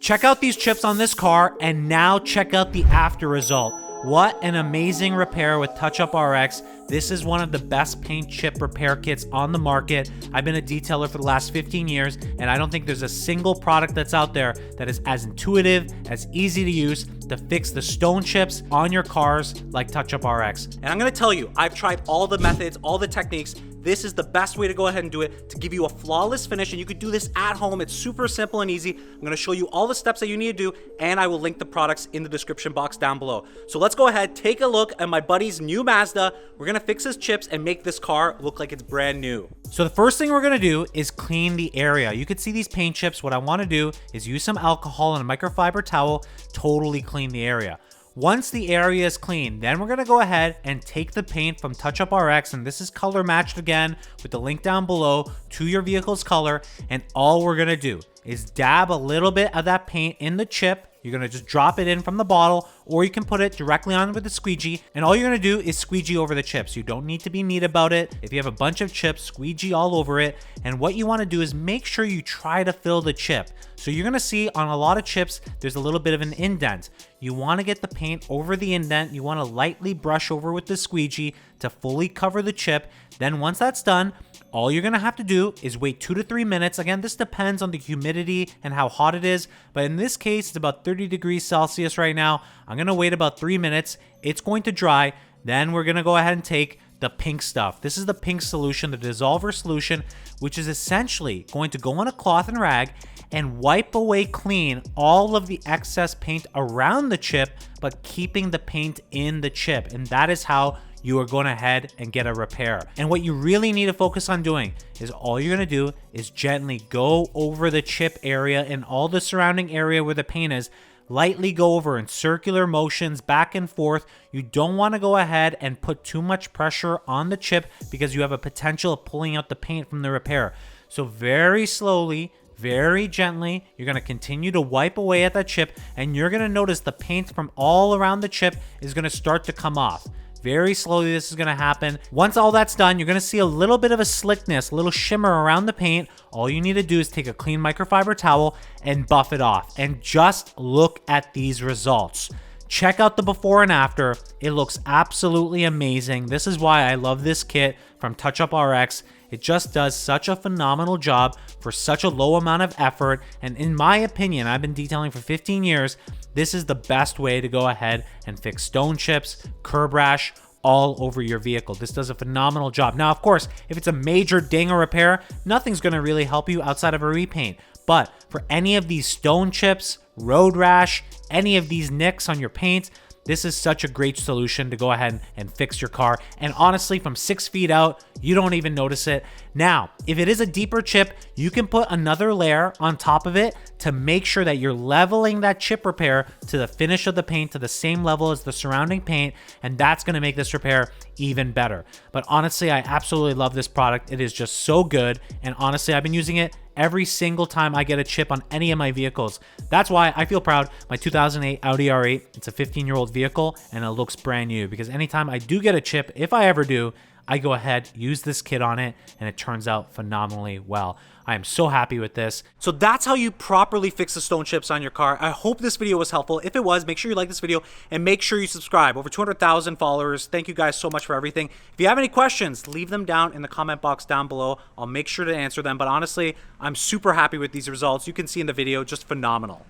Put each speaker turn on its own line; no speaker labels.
Check out these chips on this car, and now check out the after result. What an amazing repair with TouchUp RX. This is one of the best paint chip repair kits on the market. I've been a detailer for the last 15 years, and I don't think there's a single product that's out there that is as intuitive, as easy to use to fix the stone chips on your cars like TouchUp RX. And I'm gonna tell you, I've tried all the methods, all the techniques. This is the best way to go ahead and do it to give you a flawless finish, and you could do this at home. It's super simple and easy. I'm gonna show you all the steps that you need to do, and I will link the products in the description box down below. So let's go ahead, take a look at my buddy's new Mazda. We're gonna fix his chips and make this car look like it's brand new. So the first thing we're gonna do is clean the area. You could see these paint chips. What I wanna do is use some alcohol and a microfiber towel, totally clean the area. Once the area is clean, then we're gonna go ahead and take the paint from TouchUp RX, and this is color matched again with the link down below to your vehicle's color. And all we're gonna do is dab a little bit of that paint in the chip. You're gonna just drop it in from the bottle, or you can put it directly on with the squeegee, and all you're gonna do is squeegee over the chips. You don't need to be neat about it. If you have a bunch of chips, squeegee all over it. And what you wanna do is make sure you try to fill the chip. So you're gonna see on a lot of chips, there's a little bit of an indent. You wanna get the paint over the indent. You wanna lightly brush over with the squeegee to fully cover the chip. Then once that's done, all you're gonna have to do is wait 2 to 3 minutes. Again, this depends on the humidity and how hot it is, but in this case, it's about 30 degrees Celsius right now. I'm gonna wait about 3 minutes. It's going to dry. Then we're gonna go ahead and take the pink stuff. This is the pink solution, the dissolver solution, which is essentially going to go on a cloth and rag and wipe away clean all of the excess paint around the chip, but keeping the paint in the chip. And that is how you are going ahead and get a repair. And what you really need to focus on doing is all you're gonna do is gently go over the chip area and all the surrounding area where the paint is. Lightly go over in circular motions back and forth. You don't want to go ahead and put too much pressure on the chip because you have a potential of pulling out the paint from the repair. So very slowly, very gently, you're going to continue to wipe away at that chip, and you're going to notice the paint from all around the chip is going to start to come off. Very slowly this is going to happen. Once all that's done, you're going to see a little bit of a slickness, a little shimmer around the paint. All you need to do is take a clean microfiber towel and buff it off. And just look at these results. Check out the before and after. It looks absolutely amazing. This is why I love this kit from TouchUp RX. It just does such a phenomenal job for such a low amount of effort. And in my opinion, I've been detailing for 15 years. This is the best way to go ahead and fix stone chips, curb rash, all over your vehicle. This does a phenomenal job. Now, of course, if it's a major ding or repair, nothing's gonna really help you outside of a repaint. But for any of these stone chips, road rash, any of these nicks on your paint, this is such a great solution to go ahead and fix your car. And honestly, from 6 feet out, you don't even notice it. Now, if it is a deeper chip, you can put another layer on top of it to make sure that you're leveling that chip repair to the finish of the paint to the same level as the surrounding paint. And that's gonna make this repair even better. But honestly, I absolutely love this product. It is just so good. And honestly, I've been using it every single time I get a chip on any of my vehicles. That's why I feel proud. My 2008 Audi R8, it's a 15-year-old vehicle, and it looks brand new because anytime I do get a chip, if I ever do, I go ahead, use this kit on it, and it turns out phenomenally well. I am so happy with this. So that's how you properly fix the stone chips on your car. I hope this video was helpful. If it was, make sure you like this video and make sure you subscribe. Over 200,000 followers. Thank you guys so much for everything. If you have any questions, leave them down in the comment box down below. I'll make sure to answer them. But honestly, I'm super happy with these results. You can see in the video, just phenomenal.